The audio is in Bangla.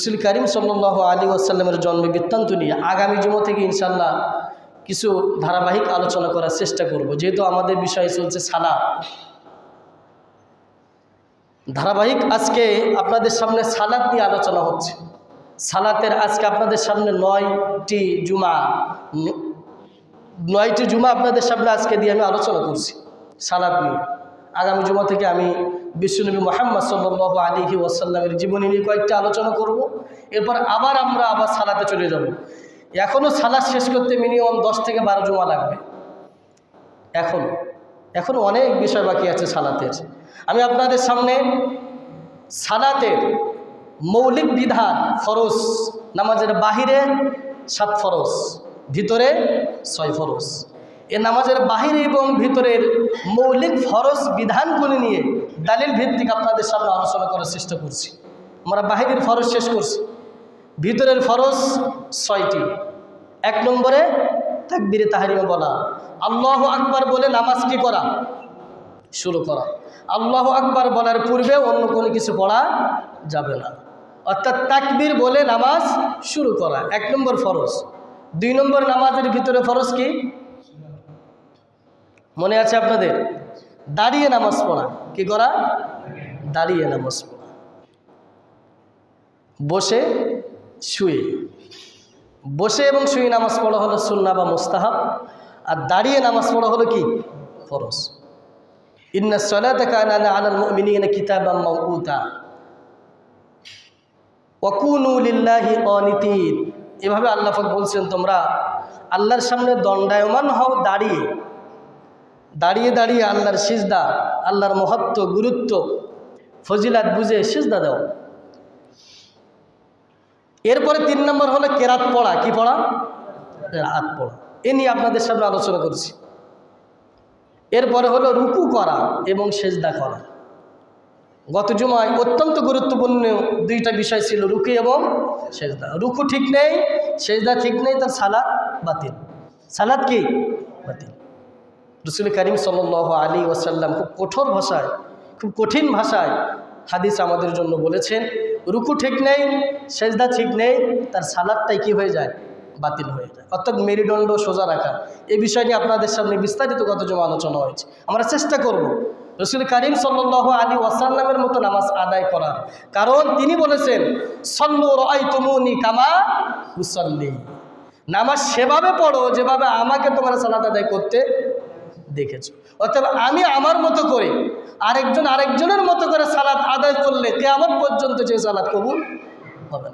রাসূল করিম সাল্লাল্লাহু আলাইহি ওয়াসাল্লামের জন্ম বৃত্তান্ত নিয়ে আগামী জুমা থেকে ইনশাআল্লাহ কিছু ধারাবাহিক আলোচনা করার চেষ্টা করব, যেহেতু আমাদের বিষয় চলছে সালাত। ধারাবাহিক আজকে আপনাদের সামনে সালাত নিয়ে আলোচনা হচ্ছে। সালাতের আজকে আপনাদের সামনে 9টি জুমা আপনাদের সামনে আজকে দিয়ে আমি আলোচনা করছি সালাত নিয়ে। আগামী জুমা থেকে আমি বিশ্বনবী মুহাম্মদ সাল্লাল্লাহু আলাইহি ওয়াসাল্লামের জীবনী নিয়ে কয়েকটা আলোচনা করব। এরপর আবার সালাতে চলে যাব। এখনও সালাত শেষ করতে মিনিমাম 10 থেকে 12 জুমা লাগবে। এখনও অনেক বিষয় বাকি আছে সালাতের। আমি আপনাদের সামনে সালাতের মৌলিক বিধান, ফরজ, নামাজের বাহিরে 7 ফরজ, ভিতরে 6 ফরজ। এ নামাজের বাহিরে এবং ভিতরের মৌলিক ফরজ বিধানগুলি নিয়ে দালিল ভিত্তিক আপনাদের সামনে আলোচনা করার চেষ্টা করছি। আমরা বাহিরের ফরজ শেষ করছি, ভিতরের ফরজ 6টি। 1 নম্বরে তাকবীরে তাহরিমা বলা, আল্লাহু আকবার বলে নামাজ কি করা, শুরু করা। আল্লাহু আকবার বলার পূর্বে অন্য কোনো কিছু পড়া যাবে না, অর্থাৎ তাকবীর বলে নামাজ শুরু করা 1 নম্বর ফরজ। 2 নম্বর নামাজের ভিতরে ফরজ কি মনে আছে আপনাদের? দাঁড়িয়ে নামাজ পড়া। কি করা? দাঁড়িয়ে নামাজ পড়া। বসে এবং শুয়ে নামাজ পড়া হলো সুন্নাহ বা মুস্তাহাব, আর দাঁড়িয়ে নামাজ পড়া হলো কি ফরজ। ইন্নাস সালাতা কানাত আলাল মুমিনিনা কিতাবাম মাওকুতা ওয়া কুনু লিল্লাহি কানিতিন। এভাবে আল্লাহ পাক বলছেন, তোমরা আল্লাহর সামনে দণ্ডায়মান হও দাঁড়িয়ে আল্লাহর সিজদা, আল্লাহর মহত্ব, গুরুত্ব, ফজিলাত বুঝে সিজদা দাও। এরপরে 3 নম্বর হলো কেরাত পড়া। কি পড়া? কেরাত পড়া। এ নিয়ে আপনাদের সামনে আলোচনা করছি। এরপরে হলো রুকু করা এবং সেজদা করা। গত জুমায় অত্যন্ত গুরুত্বপূর্ণ 2টা বিষয় ছিল, রুকু এবং সেজদা। রুকু ঠিক নেই, সেজদা ঠিক নেই, তার সালাত বাতিল। সালাত কি? বাতিল। রাসূল করিম সাল্লাল্লাহু আলাইহি ওয়াসাল্লাম খুব কঠিন ভাষায় হাদিস আমাদের জন্য বলেছেন, রুকু ঠিক নেই, সেজদা ঠিক নেই, তার সালাতটাই কি হয়ে যায়? বাতিল হয়ে যায়। অর্থাৎ মেরুদণ্ড সোজা রাখা। এই বিষয় নিয়ে আপনাদের সামনে বিস্তারিত গত জুমা আলোচনা হয়েছে। আমরা চেষ্টা করব রাসূল করিম সাল্লাল্লাহু আলাইহি ওয়াসাল্লামের মতো নামাজ আদায় করার, কারণ তিনি বলেছেন, সল্লু রাআইতুমুনি কামা উসাল্লি। নামাজ সেভাবে পড়ো যেভাবে আমাকে তোমরা সালাত আদায় করতে দেখেছো। অর্থাৎ আমি আমার মতো করে, আরেকজনের মতো করে সালাত আদায় করলে কিয়ামত পর্যন্ত যে সালাত কবুল হবে না।